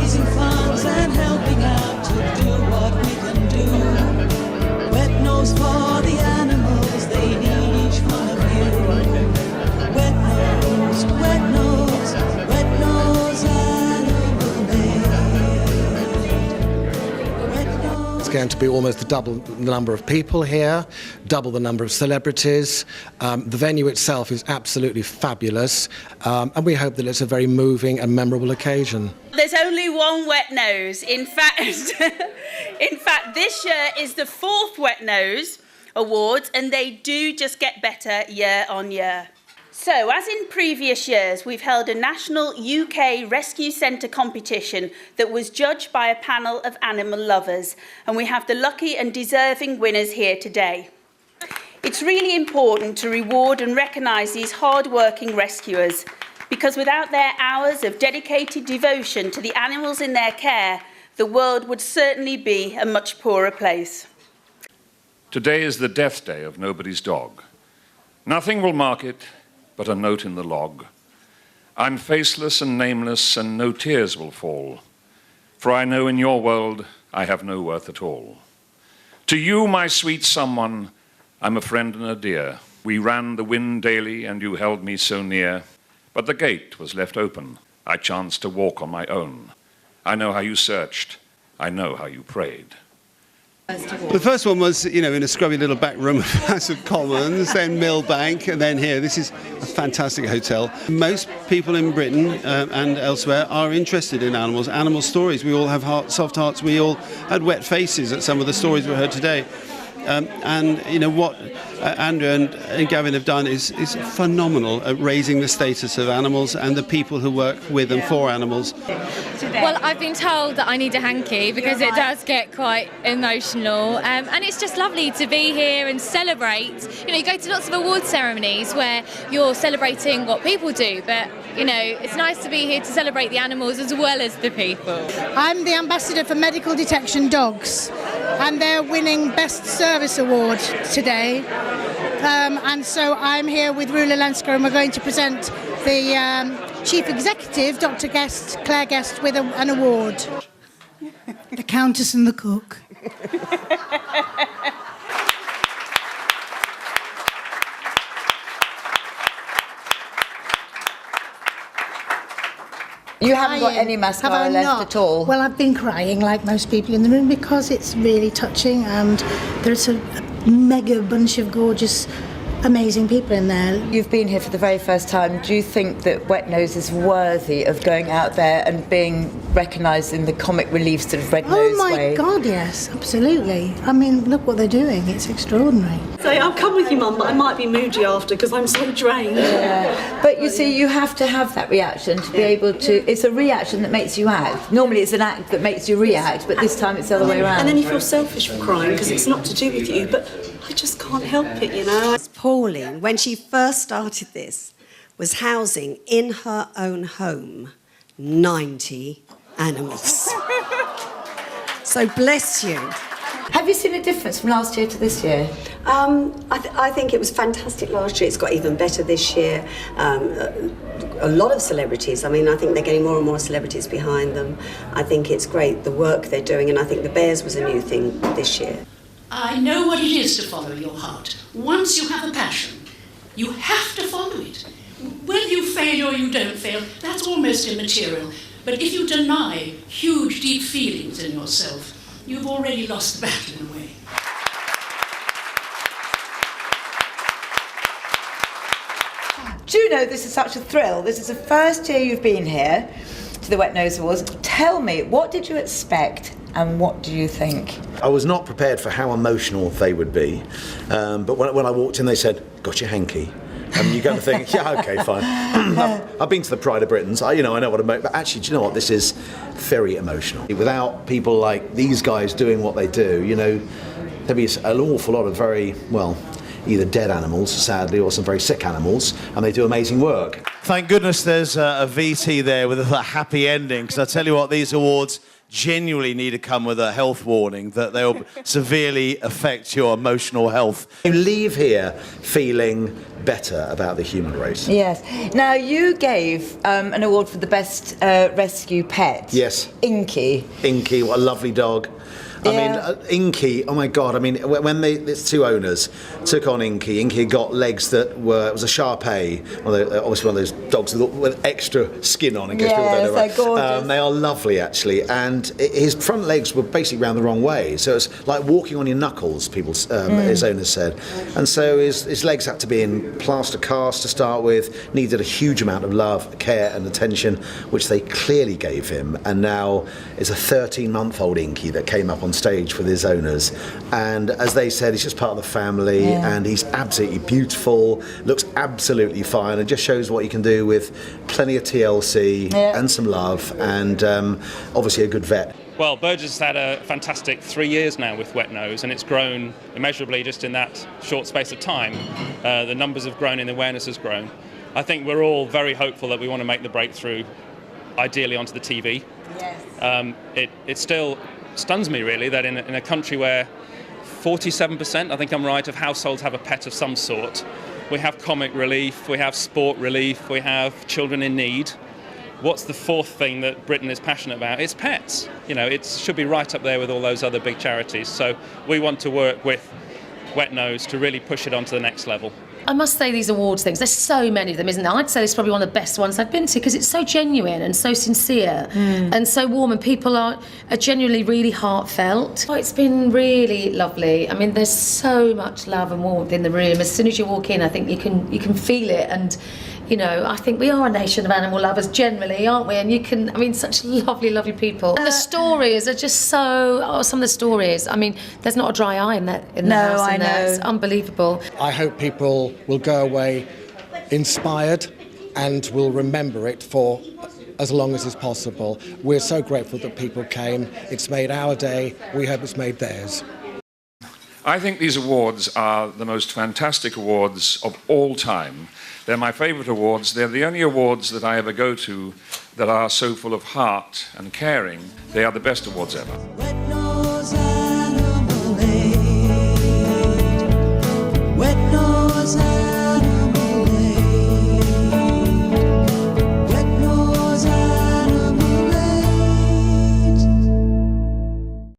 raising funds and helping out to do what we can do. Wetnose for the animals, they need each one of you. Wetnose, Wetnose, Wetnose Animal Maid. It's going to be almost double the number of people here, double the number of celebrities. The venue itself is absolutely fabulous, and we hope that it's a very moving and memorable occasion. There's only one Wetnose. In fact, this year is the 4th Wetnose Awards, and they do just get better year on year. So, as in previous years, we've held a national UK Rescue Centre competition that was judged by a panel of animal lovers, and we have the lucky and deserving winners here today. It's really important to reward and recognise these hard-working rescuers, because without their hours of dedicated devotion to the animals in their care, the world would certainly be a much poorer place. Today is the death day of nobody's dog. Nothing will mark it but a note in the log. I'm faceless and nameless, and no tears will fall, for I know in your world I have no worth at all. To you, my sweet someone, I'm a friend and a dear. We ran the wind daily, and you held me so near. But the gate was left open. I chanced to walk on my own. I know how you searched. I know how you prayed. The first one was, in a scrubby little back room of House of Commons, then Millbank, and then here. This is a fantastic hotel. Most people in Britain and elsewhere are interested in animals, animal stories. We all have soft hearts. We all had wet faces at some of the stories we heard today. What Andrew and Gavin have done is phenomenal at raising the status of animals and the people who work with and for animals. Well, I've been told that I need a hanky because it does get quite emotional, and it's just lovely to be here and celebrate. You go to lots of award ceremonies where you're celebrating what people do, but it's nice to be here to celebrate the animals as well as the people. I'm the ambassador for medical detection dogs, and they're winning Best Service Award today. And so I'm here with Rula Lenska, and we're going to present the Chief Executive, Dr. Claire Guest, with an award. The Countess and the Cook. You haven't got any mascara left at all? Well, I've been crying like most people in the room because it's really touching, and there's a mega bunch of gorgeous, amazing people in there. You've been here for the very first time. Do you think that Wetnose is worthy of going out there and being recognised in the comic relief sort of Red Nose way? Oh my God, yes, absolutely. I mean, look what they're doing. It's extraordinary. So I'll come with you, Mum, but I might be moody after because I'm so drained. Yeah. But you see, you have to have that reaction to be able to... It's a reaction that makes you act. Normally it's an act that makes you react, but this time it's the other way around. And then you feel selfish for crying because it's not to do with you, but I just can't help it, Pauline, when she first started this, was housing in her own home 90 animals. So bless you. Have you seen a difference from last year to this year? I think it was fantastic last year. It's got even better this year. A lot of celebrities. I mean, I think they're getting more and more celebrities behind them. I think it's great, the work they're doing, and I think the Bears was a new thing this year. I know what it is to follow your heart. Once you have a passion, you have to follow it. Whether you fail or you don't fail, that's almost immaterial. But if you deny huge, deep feelings in yourself, you've already lost the battle in a way. Do you know this is such a thrill? This is the first year you've been here to the Wetnose Awards. Tell me, what did you expect and what do you think? I was not prepared for how emotional they would be, but when I walked in they said, "Got your hanky?" And you go to think, yeah, okay, fine. I've been to the Pride of Britons, I know what I'm about, but actually, do you know what, this is very emotional. Without people like these guys doing what they do, there'd be an awful lot of very, either dead animals, sadly, or some very sick animals, and they do amazing work. Thank goodness there's a VT there with a happy ending, because I tell you what, these awards genuinely need to come with a health warning that they'll severely affect your emotional health. You leave here feeling better about the human race. Yes. Now, you gave an award for the best rescue pet. Yes. Inky. Inky, what a lovely dog. I mean, Inky, oh my God, I mean, when its two owners took on Inky got legs that were, it was a Shar-Pei, obviously one of those dogs with extra skin on in case people don't know. They're gorgeous. They are lovely, actually, and his front legs were basically round the wrong way, so it's like walking on your knuckles, his owners said. And so his legs had to be in plaster cast to start with, needed a huge amount of love, care and attention, which they clearly gave him, and now is a 13-month-old Inky that came up on stage with his owners, and as they said, he's just part of the family, and he's absolutely beautiful, looks absolutely fine, and just shows what you can do with plenty of TLC and some love, and obviously a good vet. Well, Burgess has had a fantastic 3 years now with Wetnose, and it's grown immeasurably just in that short space of time. The numbers have grown and the awareness has grown. I think we're all very hopeful that we want to make the breakthrough, ideally onto the TV. Yes. It still stuns me really that in a country where 47%, I think I'm right, of households have a pet of some sort. We have comic relief, we have sport relief, we have children in need. What's the fourth thing that Britain is passionate about? It's pets. You know, it should be right up there with all those other big charities. So we want to work with Wetnose to really push it on to the next level. I must say these awards things, there's so many of them, isn't there? I'd say it's probably one of the best ones I've been to because it's so genuine and so sincere and so warm, and people are genuinely really heartfelt. Oh, it's been really lovely. I mean, there's so much love and warmth in the room. As soon as you walk in, I think you can feel it, and you know, I think we are a nation of animal lovers generally, aren't we? And you can, I mean, such lovely, lovely people. And the stories are just so, some of the stories, I mean, there's not a dry eye in the house. I know. It's unbelievable. I hope people will go away inspired and will remember it for as long as is possible. We're so grateful that people came. It's made our day. We hope it's made theirs. I think these awards are the most fantastic awards of all time. They're my favourite awards. They're the only awards that I ever go to that are so full of heart and caring. They are the best awards ever.